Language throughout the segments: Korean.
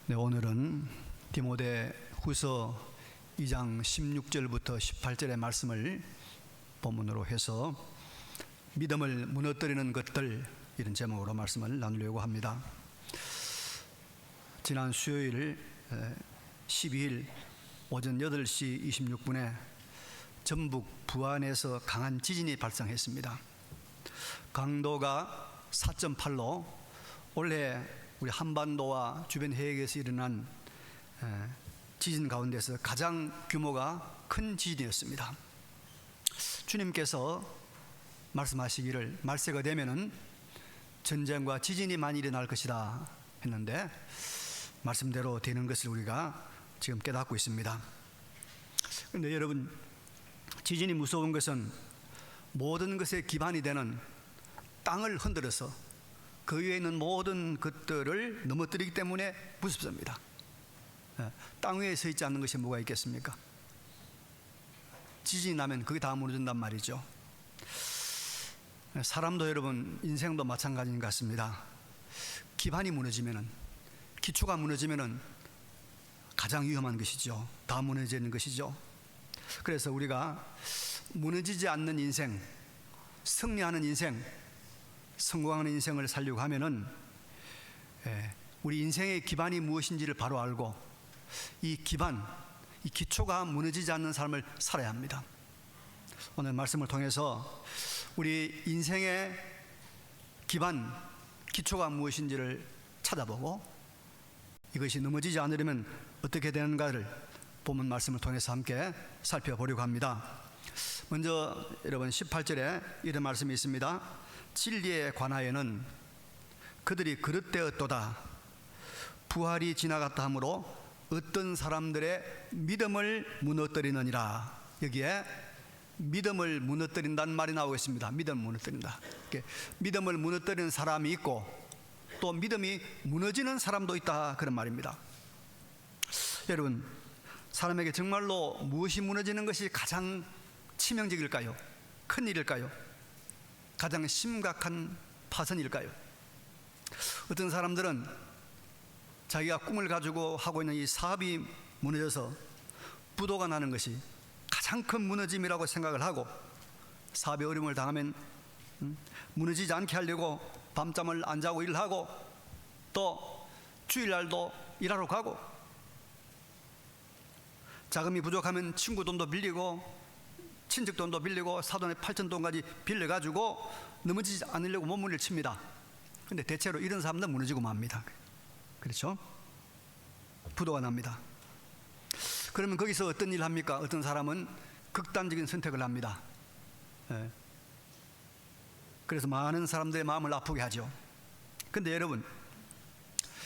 네, 오늘은 디모데 후서 2장 16절부터 18절의 말씀을 본문으로 해서 믿음을 무너뜨리는 것들, 이런 제목으로 말씀을 나누려고 합니다. 지난 수요일 12일 오전 8시 26분에 전북 부안에서 강한 지진이 발생했습니다. 강도가 4.8로 올해 우리 한반도와 주변 해역에서 일어난 지진 가운데서 가장 규모가 큰 지진이었습니다. 주님께서 말씀하시기를 말세가 되면은 전쟁과 지진이 많이 일어날 것이다 했는데 말씀대로 되는 것을 우리가 지금 깨닫고 있습니다. 그런데 여러분, 지진이 무서운 것은 모든 것의 기반이 되는 땅을 흔들어서 그 위에 있는 모든 것들을 넘어뜨리기 때문에 무섭습니다. 땅 위에 서 있지 않는 것이 뭐가 있겠습니까? 지진이 나면 그게 다 무너진단 말이죠. 사람도 여러분, 인생도 마찬가지인 것 같습니다. 기반이 무너지면은, 기초가 무너지면은 가장 위험한 것이죠. 다 무너지는 것이죠. 그래서 우리가 무너지지 않는 인생, 승리하는 인생, 성공하는 인생을 살려고 하면은 우리 인생의 기반이 무엇인지를 바로 알고 이 기반, 이 기초가 무너지지 않는 삶을 살아야 합니다. 오늘 말씀을 통해서 우리 인생의 기반, 기초가 무엇인지를 찾아보고 이것이 넘어지지 않으려면 어떻게 되는가를 본문 말씀을 통해서 함께 살펴보려고 합니다. 먼저 여러분 18절에 이런 말씀이 있습니다. 진리에 관하여는 그들이 그릇되었도다. 부활이 지나갔다 하므로 어떤 사람들의 믿음을 무너뜨리느니라. 여기에 믿음을 무너뜨린다는 말이 나오고 있습니다. 믿음을 무너뜨린다. 믿음을 무너뜨리는 사람이 있고 또 믿음이 무너지는 사람도 있다, 그런 말입니다. 여러분, 사람에게 정말로 무엇이 무너지는 것이 가장 치명적일까요? 큰 일일까요? 가장 심각한 파선일까요? 어떤 사람들은 자기가 꿈을 가지고 하고 있는 이 사업이 무너져서 부도가 나는 것이 가장 큰 무너짐이라고 생각을 하고 사업에 어려움을 당하면 무너지지 않게 하려고 밤잠을 안 자고 일을 하고 또 주일날도 일하러 가고 자금이 부족하면 친구 돈도 빌리고 친척 돈도 빌리고 사돈의 8천 돈까지 빌려가지고 넘어지지 않으려고 몸부림을 칩니다. 근데 대체로 이런 사람들은 무너지고 맙니다. 그렇죠? 부도가 납니다. 그러면 거기서 어떤 일을 합니까? 어떤 사람은 극단적인 선택을 합니다. 그래서 많은 사람들의 마음을 아프게 하죠. 근데 여러분,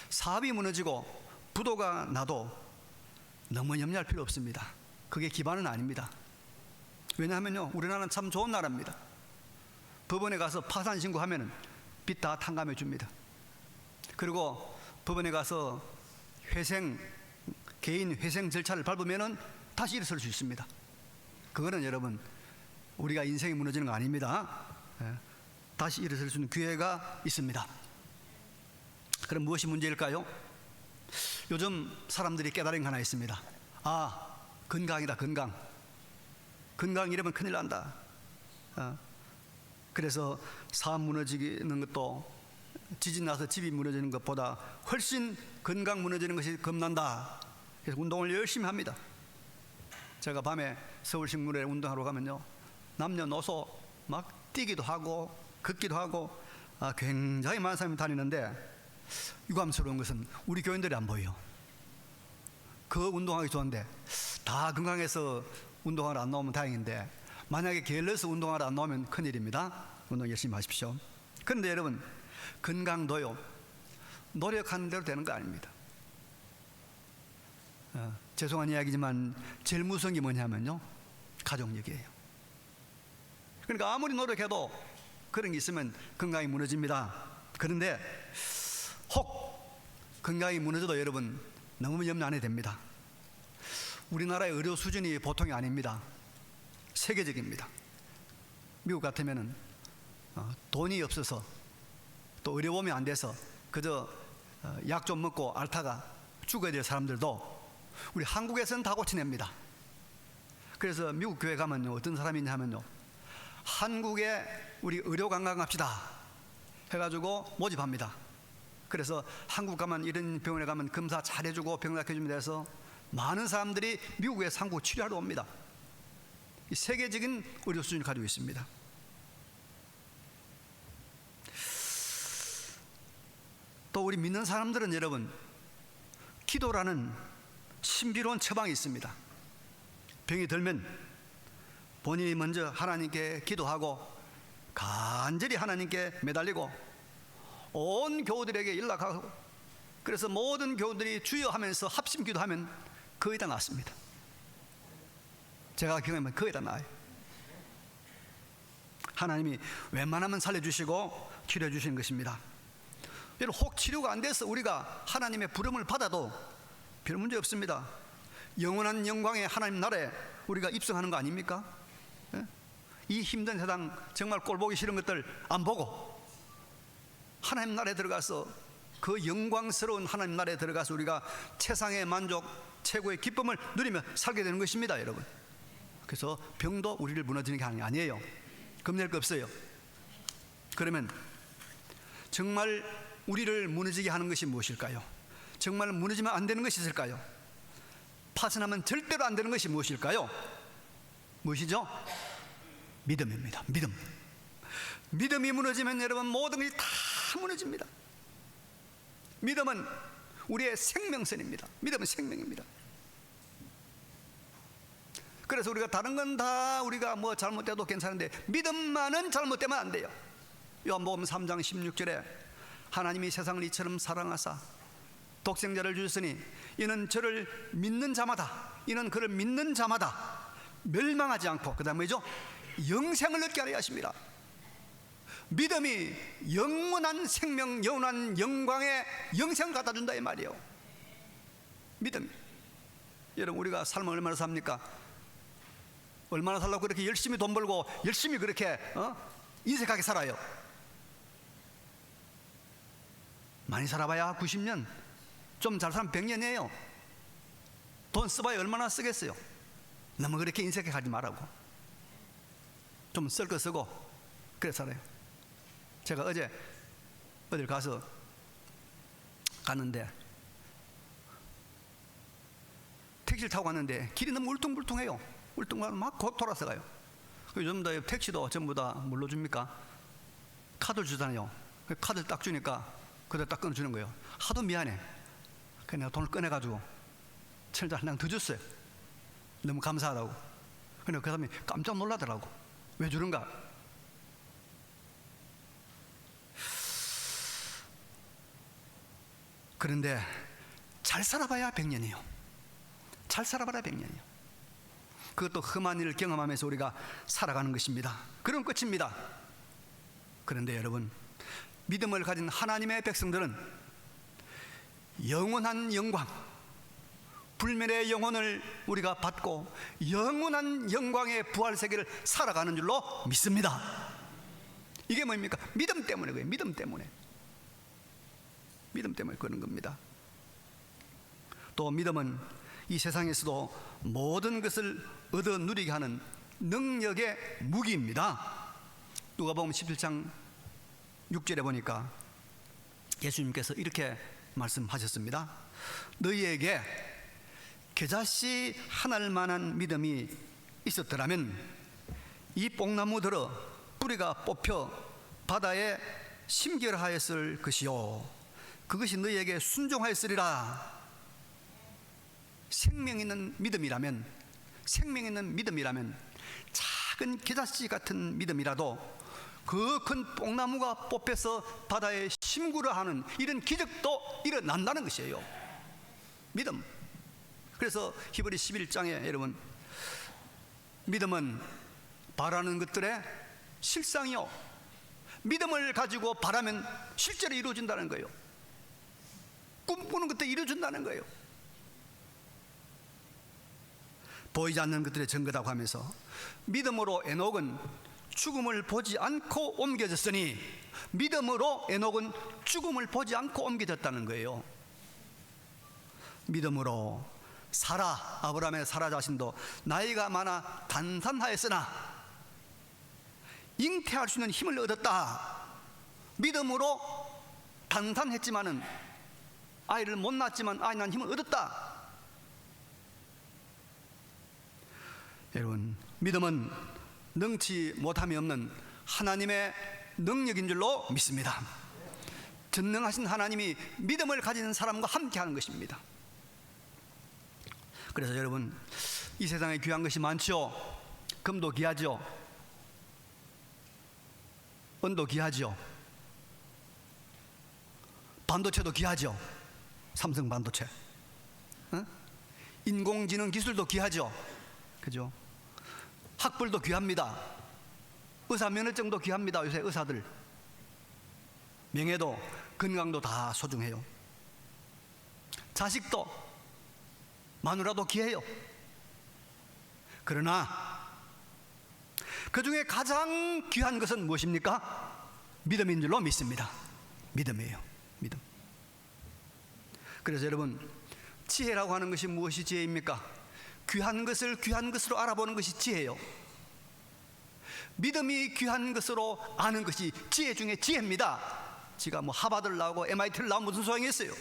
사업이 무너지고 부도가 나도 너무 염려할 필요 없습니다. 그게 기반은 아닙니다. 왜냐하면요, 우리나라는 참 좋은 나라입니다. 법원에 가서 파산 신고하면 빚 다 탕감해 줍니다. 그리고 법원에 가서 개인 회생 절차를 밟으면 다시 일어설 수 있습니다. 그거는 여러분, 우리가 인생이 무너지는 거 아닙니다. 다시 일어설 수 있는 기회가 있습니다. 그럼 무엇이 문제일까요? 요즘 사람들이 깨달은 게 하나 있습니다. 건강이다, 건강. 건강 잃으면 큰일 난다. 그래서 사업 무너지는 것도 지진 나서 집이 무너지는 것보다 훨씬 건강 무너지는 것이 겁난다. 그래서 운동을 열심히 합니다. 제가 밤에 서울식물에 운동하러 가면요, 남녀노소 막 뛰기도 하고 걷기도 하고 굉장히 많은 사람이 다니는데 유감스러운 것은 우리 교인들이 안 보여요. 그 운동하기 좋은데 다 건강해서 운동하러 안 나오면 다행인데 만약에 게을러서 운동하러 안 나오면 큰일입니다. 운동 열심히 하십시오. 그런데 여러분, 건강도요, 노력하는 대로 되는 거 아닙니다. 죄송한 이야기지만 제일 무서운 게 뭐냐면요, 가족력이에요. 그러니까 아무리 노력해도 그런 게 있으면 건강이 무너집니다. 그런데 혹 건강이 무너져도 여러분 너무 염려 안 해도 됩니다. 우리나라의 의료 수준이 보통이 아닙니다. 세계적입니다. 미국 같으면은 돈이 없어서 또 의료보험이 안 돼서 그저 약 좀 먹고 앓다가 죽어야 될 사람들도 우리 한국에서는 다 고쳐냅니다. 그래서 미국 교회 가면요, 어떤 사람이 있냐 하면요, 한국에 우리 의료 관광 합시다 해가지고 모집합니다. 그래서 한국 가면, 이런 병원에 가면 검사 잘해주고 병약해주면 돼서 많은 사람들이 미국에서 한국 치료하러 옵니다. 이 세계적인 의료 수준을 가지고 있습니다. 또 우리 믿는 사람들은 여러분, 기도라는 신비로운 처방이 있습니다. 병이 들면 본인이 먼저 하나님께 기도하고 간절히 하나님께 매달리고 온 교우들에게 연락하고, 그래서 모든 교우들이 주여 하면서 합심 기도하면 거의 다 낫습니다. 제가 경험하면 거의 다 나아요. 하나님이 웬만하면 살려주시고 치료해 주시는 것입니다. 여러분, 혹 치료가 안 돼서 우리가 하나님의 부름을 받아도 별 문제 없습니다. 영원한 영광의 하나님 나라에 우리가 입성하는 거 아닙니까? 예? 이 힘든 세상, 정말 꼴보기 싫은 것들 안 보고 하나님 나라에 들어가서, 그 영광스러운 하나님 나라에 들어가서 우리가 최상의 만족, 최고의 기쁨을 누리며 살게 되는 것입니다, 여러분. 그래서 병도 우리를 무너지는 게 아니에요. 겁낼 거 없어요. 그러면 정말 우리를 무너지게 하는 것이 무엇일까요? 정말 무너지면 안 되는 것이 있을까요? 파산하면 절대로 안 되는 것이 무엇일까요? 무엇이죠? 믿음입니다. 믿음. 믿음이 무너지면 여러분, 모든 것이 다 무너집니다. 믿음은 우리의 생명선입니다. 믿음은 생명입니다. 그래서 우리가 다른 건 다 우리가 뭐 잘못돼도 괜찮은데 믿음만은 잘못되면 안 돼요. 요한복음 3장 16절에 하나님이 세상을 이처럼 사랑하사 독생자를 주셨으니 이는 저를 믿는 자마다, 이는 그를 믿는 자마다 멸망하지 않고, 그 다음에 뭐죠? 영생을 얻게 하려 하십니다. 믿음이 영원한 생명, 영원한 영광의 영생을 갖다 준다 이 말이에요. 믿음. 여러분, 우리가 삶을 얼마나 삽니까? 얼마나 살라고 그렇게 열심히 돈 벌고 열심히 그렇게 인색하게 살아요? 많이 살아봐야 90년, 좀 잘 살면 100년이에요. 돈 써봐야 얼마나 쓰겠어요? 너무 그렇게 인색하게 가지 말라고. 좀 쓸 거 쓰고 그래 살아요. 제가 어제 어딜 갔는데 택시를 타고 갔는데 길이 너무 울퉁불퉁해요. 울퉁불퉁 막 곧 돌아서 가요. 요즘 다 택시도 전부 다 뭘로 줍니까? 카드를 주잖아요. 카드를 딱 주니까 그대로 딱 끊어주는 거예요. 하도 미안해. 그래서 내가 돈을 꺼내가지고 천원짜리 한 장 더 줬어요. 너무 감사하다고. 근데 그 사람이 깜짝 놀라더라고. 왜 주는가? 그런데 잘 살아봐야 100년이에요. 잘 살아봐야 100년이에요. 그것도 험한 일을 경험하면서 우리가 살아가는 것입니다. 그럼 끝입니다. 그런데 여러분, 믿음을 가진 하나님의 백성들은 영원한 영광, 불멸의 영혼을 우리가 받고 영원한 영광의 부활 세계를 살아가는 줄로 믿습니다. 이게 뭡니까? 믿음 때문에 그래요. 믿음 때문에. 믿음 때문에 그런 겁니다. 또 믿음은 이 세상에서도 모든 것을 얻어 누리게 하는 능력의 무기입니다. 누가복음 17장 6절에 보니까 예수님께서 이렇게 말씀하셨습니다. 너희에게 겨자씨 하나를 만한 믿음이 있었더라면 이 뽕나무 들어 뿌리가 뽑혀 바다에 심결하였을 것이요 그것이 너희에게 순종하였으리라. 생명 있는 믿음이라면, 생명 있는 믿음이라면 작은 겨자씨 같은 믿음이라도 그 큰 뽕나무가 뽑혀서 바다에 심구를 하는 이런 기적도 일어난다는 것이에요. 믿음. 그래서 히브리 11장에 여러분, 믿음은 바라는 것들의 실상이요, 믿음을 가지고 바라면 실제로 이루어진다는 거예요. 꿈꾸는 것도 이루어진다는 거예요. 보이지 않는 것들의 증거라고 하면서 믿음으로 에녹은 죽음을 보지 않고 옮겨졌으니, 믿음으로 에녹은 죽음을 보지 않고 옮겨졌다는 거예요. 믿음으로 사라, 아브라함의 사라 자신도 나이가 많아 단산하였으나 잉태할 수 있는 힘을 얻었다. 믿음으로 단산했지만은 아이를 못 낳았지만 아이 낳는 힘을 얻었다. 여러분, 믿음은 능치 못함이 없는 하나님의 능력인 줄로 믿습니다. 전능하신 하나님이 믿음을 가진 사람과 함께하는 것입니다. 그래서 여러분, 이 세상에 귀한 것이 많죠. 금도 귀하죠. 은도 귀하죠. 반도체도 귀하죠. 삼성 반도체. 인공지능 기술도 귀하죠. 그죠? 학벌도 귀합니다. 의사 면허증도 귀합니다. 요새 의사들 명예도 건강도 다 소중해요. 자식도 마누라도 귀해요. 그러나 그 중에 가장 귀한 것은 무엇입니까? 믿음인 줄로 믿습니다. 믿음이에요. 믿음. 그래서 여러분, 지혜라고 하는 것이 무엇이 지혜입니까? 귀한 것을 귀한 것으로 알아보는 것이 지혜예요. 믿음이 귀한 것으로 아는 것이 지혜 중에 지혜입니다. 지가 뭐 하버드를 나오고 MIT를 나오면 무슨 소용이 있어요?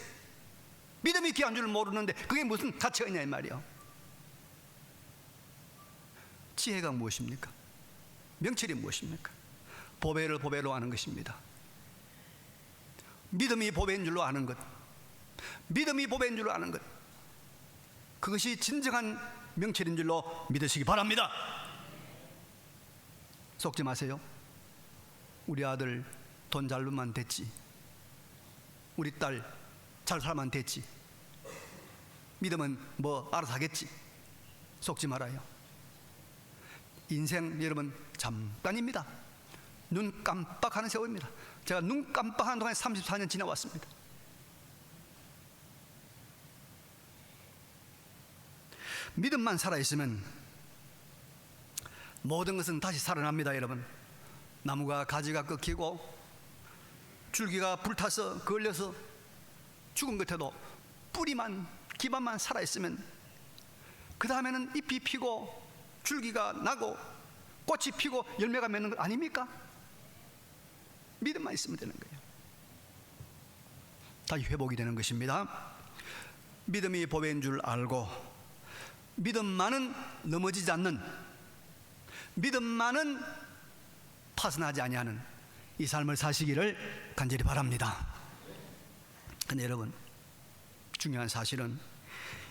믿음이 귀한 줄 모르는데 그게 무슨 가치가 있냐 이 말이에요. 지혜가 무엇입니까? 명철이 무엇입니까? 보배를 보배로 아는 것입니다. 믿음이 보배인 줄로 아는 것, 믿음이 보배인 줄로 아는 것, 그것이 진정한 명철인 줄로 믿으시기 바랍니다. 속지 마세요. 우리 아들 돈 잘 벌면 됐지, 우리 딸 잘 살면 됐지, 믿음은 뭐 알아서 하겠지. 속지 말아요. 인생 여러분 잠깐입니다. 눈 깜빡하는 세월입니다. 제가 눈 깜빡하는 동안에 34년 지나왔습니다. 믿음만 살아있으면 모든 것은 다시 살아납니다. 여러분, 나무가 가지가 꺾이고 줄기가 불타서 걸려서 죽은 것에도 뿌리만 기반만 살아있으면 그 다음에는 잎이 피고 줄기가 나고 꽃이 피고 열매가 맺는 것 아닙니까? 믿음만 있으면 되는 거예요. 다시 회복이 되는 것입니다. 믿음이 보배인 줄 알고 믿음만은 넘어지지 않는, 믿음만은 파산하지 아니하는 이 삶을 사시기를 간절히 바랍니다. 근데 여러분, 중요한 사실은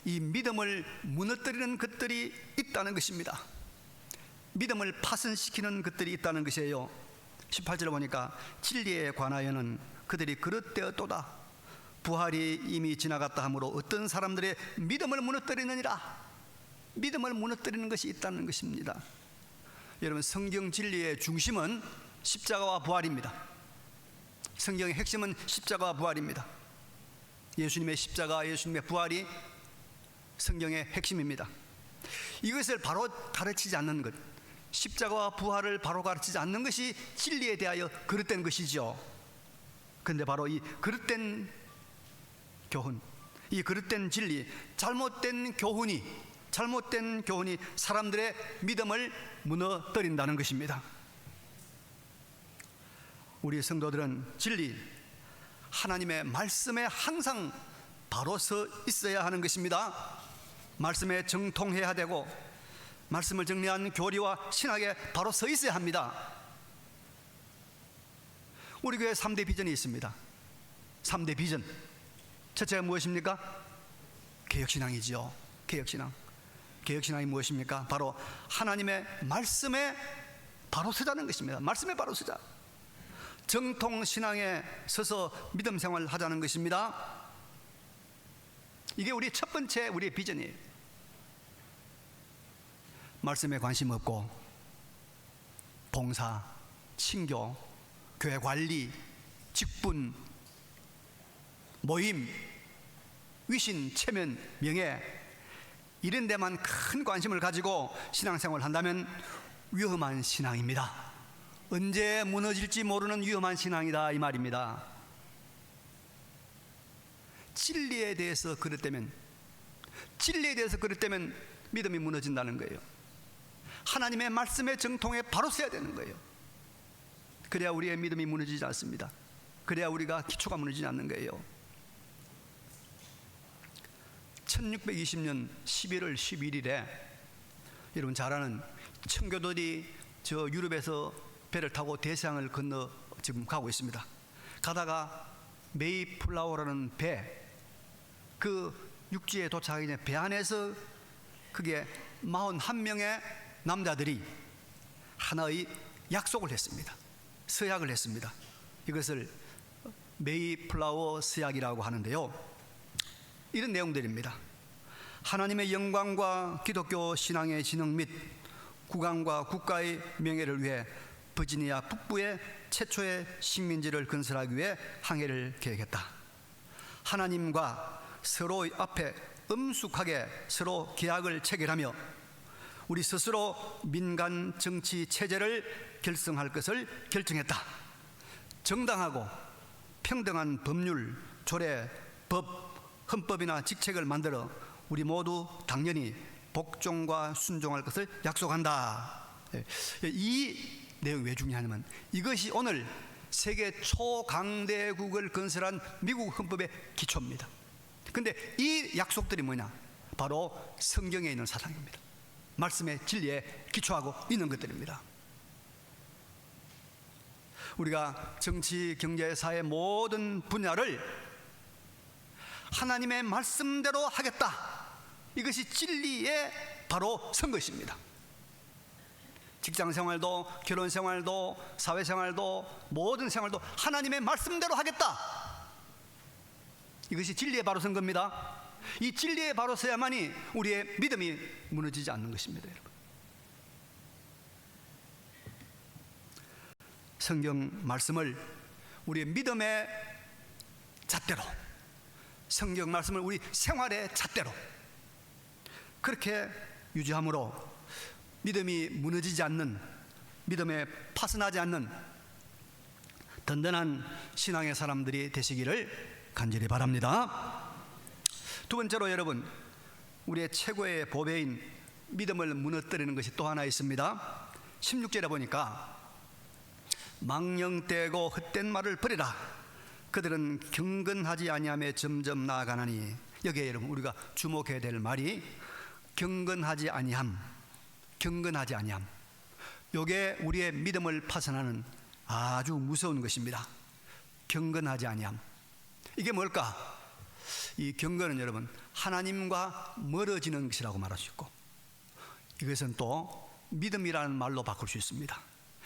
이 믿음을 무너뜨리는 것들이 있다는 것입니다. 믿음을 파손시키는 것들이 있다는 것이에요. 18절에 보니까 진리에 관하여는 그들이 그릇되었도다. 부활이 이미 지나갔다 하므로 어떤 사람들의 믿음을 무너뜨리느니라. 믿음을 무너뜨리는 것이 있다는 것입니다. 여러분, 성경 진리의 중심은 십자가와 부활입니다. 성경의 핵심은 십자가와 부활입니다. 예수님의 십자가, 예수님의 부활이 성경의 핵심입니다. 이것을 바로 가르치지 않는 것, 십자가와 부활을 바로 가르치지 않는 것이 진리에 대하여 그릇된 것이죠. 그런데 바로 이 그릇된 교훈, 이 그릇된 진리, 잘못된 교훈이 사람들의 믿음을 무너뜨린다는 것입니다. 우리 성도들은 진리, 하나님의 말씀에 항상 바로 서 있어야 하는 것입니다. 말씀에 정통해야 되고 말씀을 정리한 교리와 신학에 바로 서 있어야 합니다. 우리 교회 3대 비전이 있습니다. 3대 비전. 첫째가 무엇입니까? 개혁신앙이지요. 개혁신앙. 개혁신앙이 무엇입니까? 바로 하나님의 말씀에 바로 서자는 것입니다. 말씀에 바로 서자. 정통신앙에 서서 믿음 생활을 하자는 것입니다. 이게 우리 첫 번째 우리의 비전이에요. 말씀에 관심 없고 봉사, 친교, 교회 관리, 직분, 모임, 위신, 체면, 명예, 이런 데만 큰 관심을 가지고 신앙생활을 한다면 위험한 신앙입니다. 언제 무너질지 모르는 위험한 신앙이다 이 말입니다. 진리에 대해서 그릇되면 진리에 대해서 그랬다면 믿음이 무너진다는 거예요. 하나님의 말씀의 정통에 바로 서야 되는 거예요. 그래야 우리의 믿음이 무너지지 않습니다. 그래야 우리가 기초가 무너지지 않는 거예요. 1620년 11월 11일에 여러분 잘 아는 청교도들이 저 유럽에서 배를 타고 대서양을 건너 지금 가고 있습니다. 가다가 메이플라워라는 배, 그 육지에 도착하기 전에 배 안에서 그게 41명의 남자들이 하나의 약속을 했습니다. 서약을 했습니다. 이것을 메이플라워 서약이라고 하는데요, 이런 내용들입니다. 하나님의 영광과 기독교 신앙의 진흥 및 국왕과 국가의 명예를 위해 버지니아 북부의 최초의 식민지를 건설하기 위해 항해를 계획했다. 하나님과 서로 앞에 엄숙하게 서로 계약을 체결하며 우리 스스로 민간 정치 체제를 결성할 것을 결정했다. 정당하고 평등한 법률, 조례, 법, 헌법이나 직책을 만들어 우리 모두 당연히 복종과 순종할 것을 약속한다. 이 내용이 왜 중요하냐면 이것이 오늘 세계 초강대국을 건설한 미국 헌법의 기초입니다. 그런데 이 약속들이 뭐냐? 바로 성경에 있는 사상입니다. 말씀의 진리에 기초하고 있는 것들입니다. 우리가 정치, 경제, 사회 모든 분야를 하나님의 말씀대로 하겠다, 이것이 진리에 바로 선 것입니다. 직장생활도 결혼생활도 사회생활도 모든 생활도 하나님의 말씀대로 하겠다, 이것이 진리에 바로 선 겁니다. 이 진리에 바로 서야만이 우리의 믿음이 무너지지 않는 것입니다. 여러분, 성경 말씀을 우리의 믿음의 잣대로, 성경 말씀을 우리 생활의 잣대로 그렇게 유지함으로 믿음이 무너지지 않는, 믿음에 파손하지 않는 든든한 신앙의 사람들이 되시기를 간절히 바랍니다. 두 번째로 여러분, 우리의 최고의 보배인 믿음을 무너뜨리는 것이 또 하나 있습니다. 16절에 보니까 망령되고 헛된 말을 버리라. 그들은 경건하지 아니하며 점점 나아가나니. 여기에 여러분 우리가 주목해야 될 말이 경건하지 아니함, 경건하지 아니함. 요게 우리의 믿음을 파손하는 아주 무서운 것입니다. 경건하지 아니함. 이게 뭘까? 이 경건은 여러분 하나님과 멀어지는 것이라고 말할 수 있고, 이것은 또 믿음이라는 말로 바꿀 수 있습니다.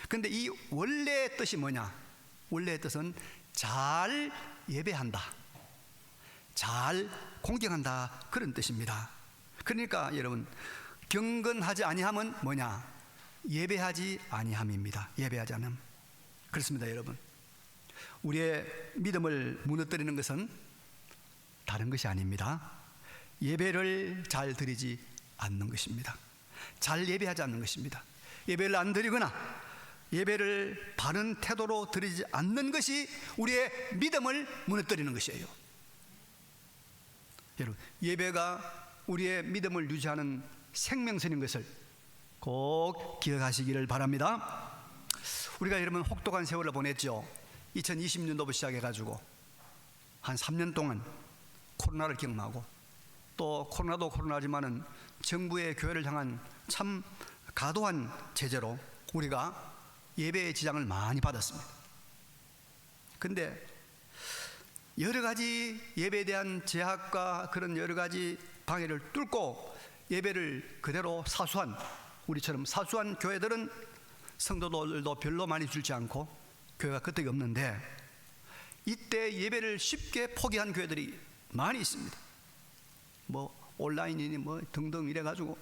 그런데 이 원래의 뜻이 뭐냐? 원래의 뜻은 잘 예배한다, 잘 공경한다, 그런 뜻입니다. 그러니까 여러분 경건하지 아니함은 뭐냐? 예배하지 아니함입니다. 예배하지 않음. 그렇습니다. 여러분, 우리의 믿음을 무너뜨리는 것은 다른 것이 아닙니다. 예배를 잘 드리지 않는 것입니다. 잘 예배하지 않는 것입니다. 예배를 안 드리거나 예배를 바른 태도로 드리지 않는 것이 우리의 믿음을 무너뜨리는 것이에요. 여러분, 예배가 우리의 믿음을 유지하는 생명선인 것을 꼭 기억하시기를 바랍니다. 우리가 여러분 혹독한 세월을 보냈죠. 2020년도부터 시작해가지고 한 3년 동안 코로나를 경험하고, 또 코로나도 코로나지만은 정부의 교회를 향한 참 과도한 제재로 우리가 예배의 지장을 많이 받았습니다. 근데 여러 가지 예배에 대한 제약과 그런 여러 가지 방해를 뚫고 예배를 그대로 사수한, 우리처럼 사수한 교회들은 성도들도 별로 많이 줄지 않고 교회가 끄떡이 없는데, 이때 예배를 쉽게 포기한 교회들이 많이 있습니다. 뭐 온라인이니 뭐 등등 이래가지고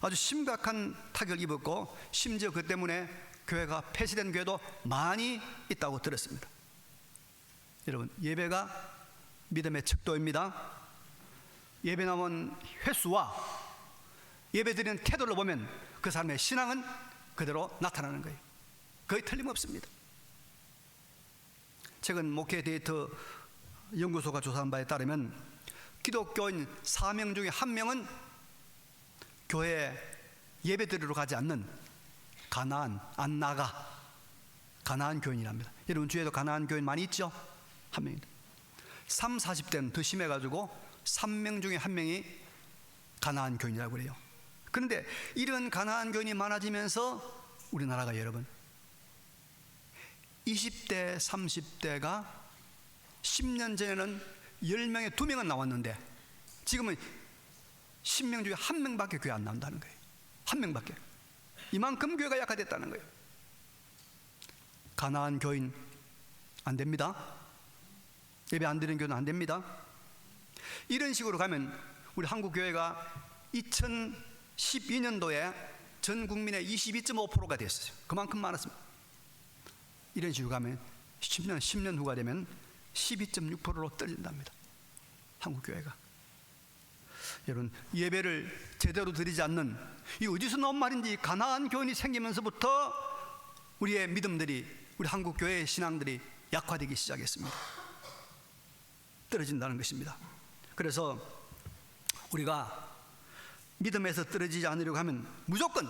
아주 심각한 타격을 입었고, 심지어 그 때문에 교회가 폐쇄된 교회도 많이 있다고 들었습니다. 여러분, 예배가 믿음의 척도입니다. 예배 나온 횟수와 예배 드리는 태도를 보면 그 사람의 신앙은 그대로 나타나는 거예요. 거의 틀림없습니다. 최근 목회 데이터 연구소가 조사한 바에 따르면 기독교인 4명 중에 1명은 교회 예배 드리러 가지 않는 가나안, 안 나가 가나안 교인이랍니다. 여러분 주위에도 가나안 교인 많이 있죠? 1명입니다. 3, 40대는 더 심해가지고 3명 중에 1명이 가나안 교인이라고 그래요. 그런데 이런 가나안 교인이 많아지면서 우리나라가 여러분 20대, 30대가 10년 전에는 10명에 2명은 나왔는데 지금은 10명 중에 1명밖에 교회 안 나온다는 거예요. 1명밖에. 이만큼 교회가 약화됐다는 거예요. 가나안 교인 안 됩니다. 예배 안 드리는 교회는 안 됩니다. 이런 식으로 가면 우리 한국 교회가 2012년도에 전 국민의 22.5%가 됐어요. 그만큼 많았습니다. 이런 식으로 가면 10년 후가 되면 12.6%로 떨어진답니다. 한국 교회가. 여러분 예배를 제대로 드리지 않는 이 어디서 나온 말인지 가나안 교인이 생기면서부터 우리의 믿음들이 우리 한국 교회의 신앙들이 약화되기 시작했습니다. 떨어진다는 것입니다. 그래서 우리가 믿음에서 떨어지지 않으려고 하면 무조건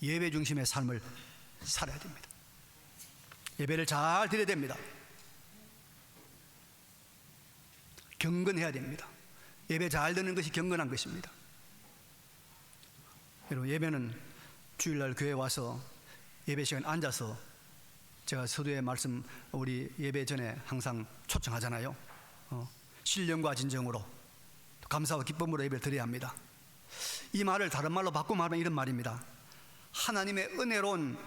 예배 중심의 삶을 살아야 됩니다. 예배를 잘 드려야 됩니다. 경건해야 됩니다. 예배 잘 드는 것이 경건한 것입니다. 여러분 예배는 주일날 교회에 와서 예배 시간에 앉아서 제가 서두에 말씀 우리 예배 전에 항상 초청하잖아요. 신령과 진정으로 감사와 기쁨으로 예배를 드려야 합니다. 이 말을 다른 말로 바꾸면 하면 이런 말입니다. 하나님의 은혜로운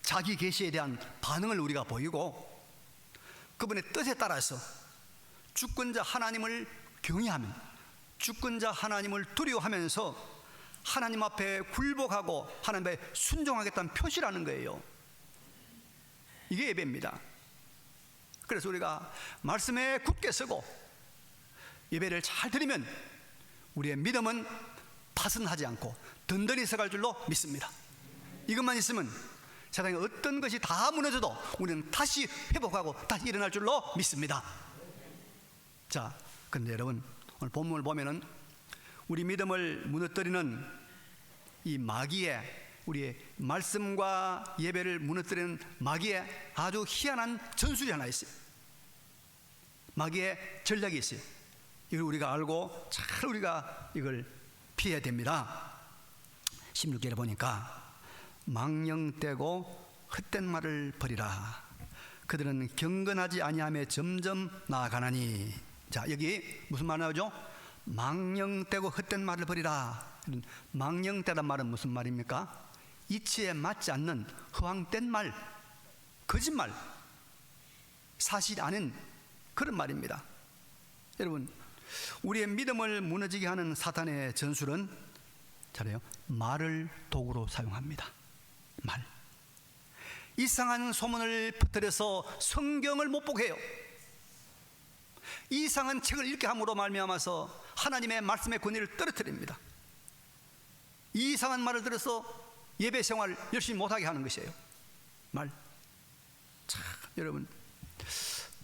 자기 계시에 대한 반응을 우리가 보이고 그분의 뜻에 따라서 주권자 하나님을 경외하면 주권자 하나님을 두려워하면서 하나님 앞에 굴복하고 하나님 앞에 순종하겠다는 표시라는 거예요. 이게 예배입니다. 그래서 우리가 말씀에 굳게 서고 예배를 잘 드리면 우리의 믿음은 파선하지 않고 든든히 서갈 줄로 믿습니다. 이것만 있으면 세상에 어떤 것이 다 무너져도 우리는 다시 회복하고 다시 일어날 줄로 믿습니다. 자, 그런데 여러분 오늘 본문을 보면은 우리 믿음을 무너뜨리는 이 마귀의 우리의 말씀과 예배를 무너뜨리는 마귀의 아주 희한한 전술이 하나 있어요. 마귀의 전략이 있어요. 이걸 우리가 알고 잘 우리가 이걸 피해야 됩니다. 16절에 보니까 망령되고 헛된 말을 버리라. 그들은 경건하지 아니하며 점점 나아가나니. 자, 여기 무슨 말 나오죠? 망령되고 헛된 말을 버리라. 망령되란 말은 무슨 말입니까? 이치에 맞지 않는 허황된 말, 거짓말, 사실이 아닌 그런 말입니다. 여러분 우리의 믿음을 무너지게 하는 사탄의 전술은 잘해요. 말을 도구로 사용합니다. 말. 이상한 소문을 퍼뜨려서 성경을 못 보게 해요. 이상한 책을 읽게 함으로 말미암아서 하나님의 말씀의 권위를 떨어뜨립니다. 이상한 말을 들어서 예배 생활 열심히 못하게 하는 것이에요. 말. 참, 여러분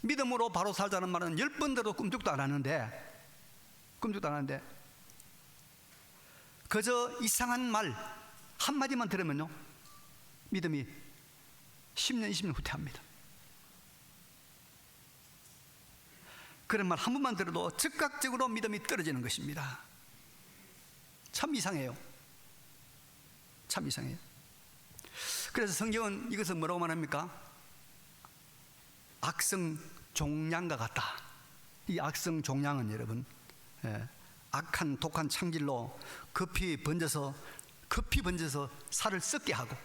믿음으로 바로 살자는 말은 10번 들어도 꿈쩍도 안 하는데 그저 이상한 말 한마디만 들으면요 믿음이 10년 20년 후퇴합니다. 그런 말 한 번만 들어도 즉각적으로 믿음이 떨어지는 것입니다. 참 이상해요. 참 이상해요. 그래서 성경은 이것을 뭐라고 말합니까? 악성 종양과 같다. 이 악성 종양은 여러분 악한 독한 창질로 급히 번져서 살을 썩게 하고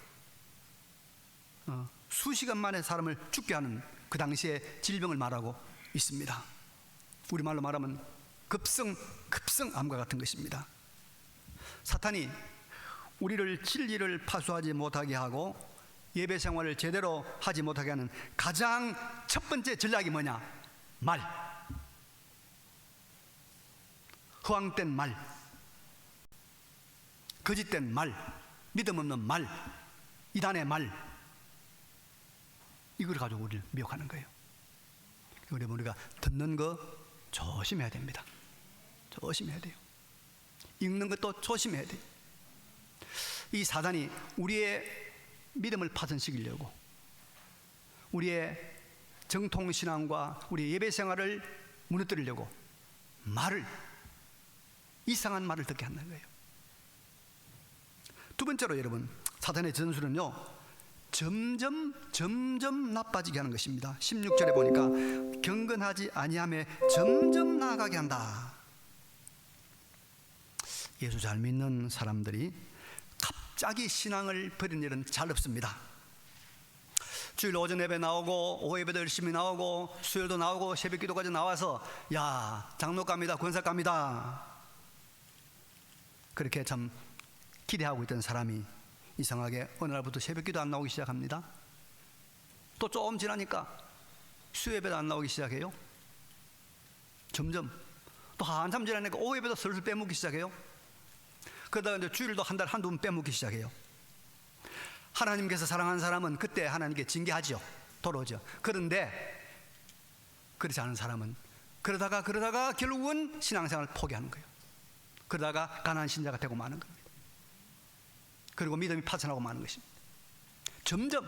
수시간 만에 사람을 죽게 하는 그 당시의 질병을 말하고 있습니다. 우리말로 말하면 급성암과 같은 것입니다. 사탄이 우리를 진리를 파수하지 못하게 하고 예배 생활을 제대로 하지 못하게 하는 가장 첫 번째 전략이 뭐냐? 말. 허황된 말, 거짓된 말, 믿음 없는 말, 이단의 말, 이걸 가지고 우리를 미혹하는 거예요. 우리가 듣는 거 조심해야 됩니다. 조심해야 돼요. 읽는 것도 조심해야 돼요. 이 사단이 우리의 믿음을 파손시키려고, 우리의 정통신앙과 우리의 예배생활을 무너뜨리려고 이상한 말을 듣게 한다는 거예요. 두 번째로 여러분, 사단의 전술은요, 점점 나빠지게 하는 것입니다. 16절에 보니까 경건하지 아니하며 점점 나아가게 한다. 예수 잘 믿는 사람들이 갑자기 신앙을 버리는 일은 잘 없습니다. 주일 오전 예배 나오고 오후 예배도 열심히 나오고 수요일도 나오고 새벽 기도까지 나와서 야, 장로갑니다, 권사갑니다, 그렇게 참 기대하고 있던 사람이 이상하게 어느 날부터 새벽 기도 안 나오기 시작합니다. 또 조금 지나니까 수요 예배도 안 나오기 시작해요. 점점. 또 한참 지나니까 오후 예배도 슬슬 빼먹기 시작해요. 그러다가 이제 주일도 한 달 한두 번 빼먹기 시작해요. 하나님께서 사랑하는 사람은 그때 하나님께 징계하죠. 돌아오죠. 그런데 그렇지 않은 사람은 그러다가 결국은 신앙생활을 포기하는 거예요. 그러다가 가난한 신자가 되고 마는 겁니다. 그리고 믿음이 파손하고 마는 것입니다. 점점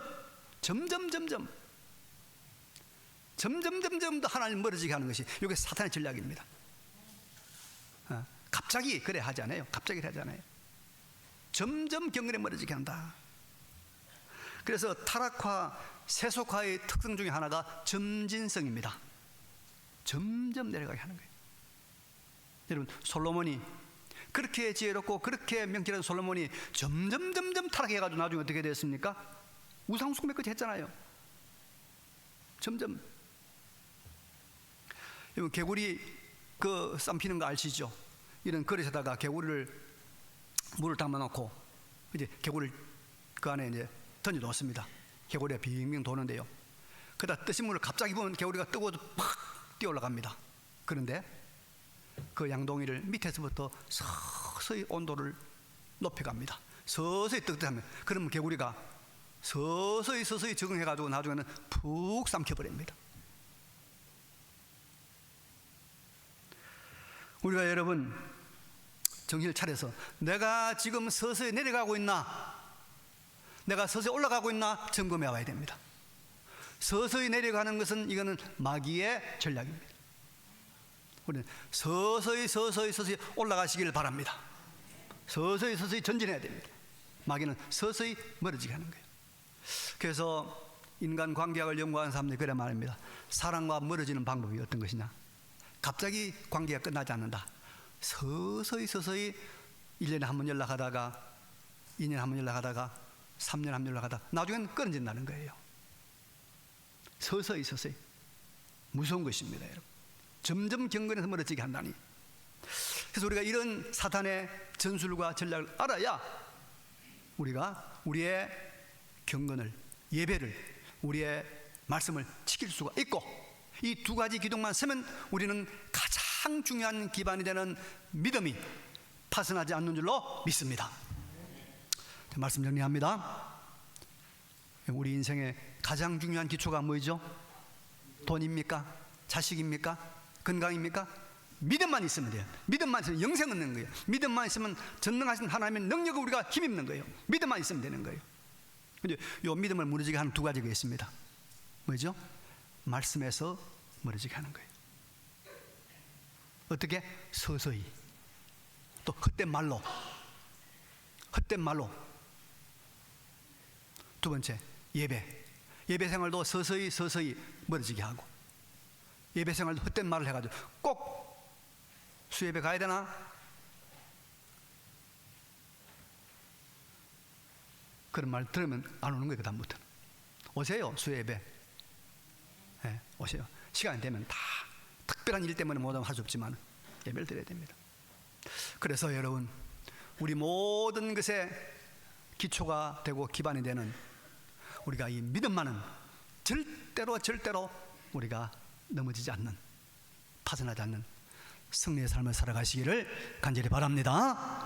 더 하나님 멀어지게 하는 것이 이게 사탄의 전략입니다. 갑자기 그래 하지 않아요. 갑자기 그래 하지 않아요. 점점 경건에 멀어지게 한다. 그래서 타락화, 세속화의 특성 중에 하나가 점진성입니다. 점점 내려가게 하는 거예요. 여러분, 솔로몬이 그렇게 지혜롭고 그렇게 명철한 솔로몬이 점점 타락해가지고 나중에 어떻게 됐습니까? 우상숭배까지 했잖아요. 점점. 여러분, 개구리 그 쌈 피는 거 아시죠? 이런 그릇에다가 개구리를 물을 담아놓고 이제 개구리를 그 안에 이제 던져 놓습니다. 개구리가 빙빙 도는데요. 그러다 뜨신 물을 갑자기 보면 개구리가 뜨거워서 팍 뛰어 올라갑니다. 그런데 그 양동이를 밑에서부터 서서히 온도를 높여갑니다. 서서히 뜨뜻하면, 그러면 개구리가 서서히 적응해가지고 나중에는 푹 삼켜버립니다. 우리가 여러분 정신을 차려서 내가 지금 서서히 내려가고 있나, 내가 서서히 올라가고 있나 점검해 와야 됩니다. 서서히 내려가는 것은 이거는 마귀의 전략입니다. 우리는 서서히 올라가시길 바랍니다. 서서히 전진해야 됩니다. 마귀는 서서히 멀어지게 하는 거예요. 그래서 인간 관계학을 연구하는 사람들이 그래 말합니다. 사랑과 멀어지는 방법이 어떤 것이냐, 갑자기 관계가 끝나지 않는다. 서서히 1년에 한 번 연락하다가 2년에 한 번 연락하다가 3년에 한 번 연락하다가 나중에는 끊어진다는 거예요. 서서히 무서운 것입니다, 여러분. 점점 경건에서 멀어지게 한다니. 그래서 우리가 이런 사탄의 전술과 전략을 알아야 우리가 우리의 경건을, 예배를, 우리의 말씀을 지킬 수가 있고, 이 두 가지 기둥만 서면 우리는 가장 중요한 기반이 되는 믿음이 파손하지 않는 줄로 믿습니다. 말씀 정리합니다. 우리 인생의 가장 중요한 기초가 뭐죠? 돈입니까? 자식입니까? 건강입니까? 믿음만 있으면 돼요. 믿음만 있으면 영생 얻는 거예요. 믿음만 있으면 전능하신 하나님의 능력을 우리가 힘입는 거예요. 믿음만 있으면 되는 거예요. 근데 이 믿음을 무너지게 하는 두 가지가 있습니다. 뭐죠? 말씀에서 멀어지게 하는 거예요. 어떻게? 서서히. 또 헛된 말로. 두 번째, 예배 생활도 서서히 멀어지게 하고, 예배 생활도 헛된 말을 해가지고 꼭 수예배 가야 되나? 그런 말 들으면 안 오는 거예요. 그다음부터는 오세요. 수예배 오세요. 시간이 되면 다 특별한 일 때문에 못 하면 할 수 없지만 예배를 드려야 됩니다. 그래서 여러분, 우리 모든 것에 기초가 되고 기반이 되는 우리가 이 믿음만은 절대로 우리가 넘어지지 않는, 파손하지 않는 승리의 삶을 살아가시기를 간절히 바랍니다.